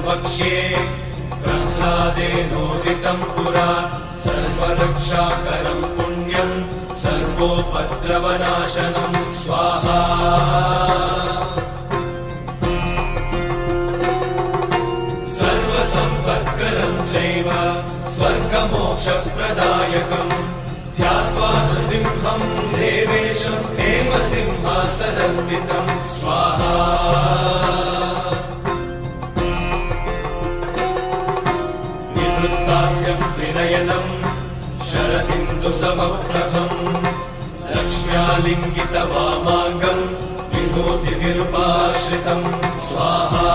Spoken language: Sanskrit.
वक्ष्ये प्रह्लादेनोदितं पुरा सर्वरक्षाकरं पुण्यं सर्वोपद्रवनाशनं स्वाहा सर्वसम्पत्करं चैव स्वर्गमोक्षप्रदायकं ध्यात्वा नृसिंहं देवेशं हेमसिंहासनस्थितं स्वाहा निवृत्तास्यं त्रिनयनं शरदिन्दुसमप्रभं लक्ष्म्यालिङ्गितवामाङ्गं विभूतिनिरुपाश्रितं स्वाहा